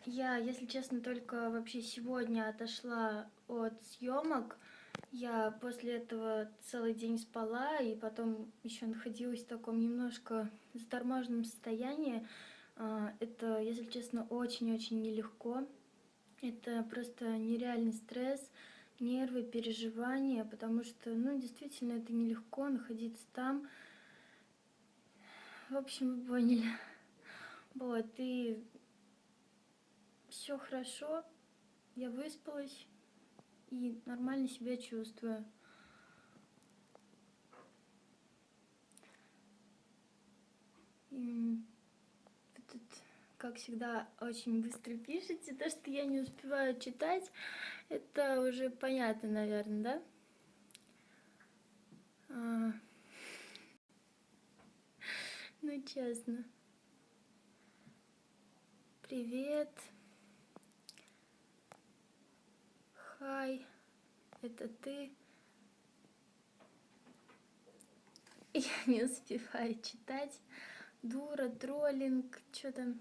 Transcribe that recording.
Я, если честно, только вообще сегодня отошла от съемок. Я после этого целый день спала и потом еще находилась в таком немножко заторможенном состоянии. Это, если честно, очень-очень нелегко. Это просто нереальный стресс, нервы, переживания, потому что, ну, действительно, это нелегко находиться там. В общем, вы поняли. Вот, и все хорошо, я выспалась и нормально себя чувствую. И вы тут, как всегда, очень быстро пишете. То, что я не успеваю читать, это уже понятно, наверное, да? Ну, честно. Привет. Хай. Это ты? Я не успеваю читать. Дура, троллинг, что там?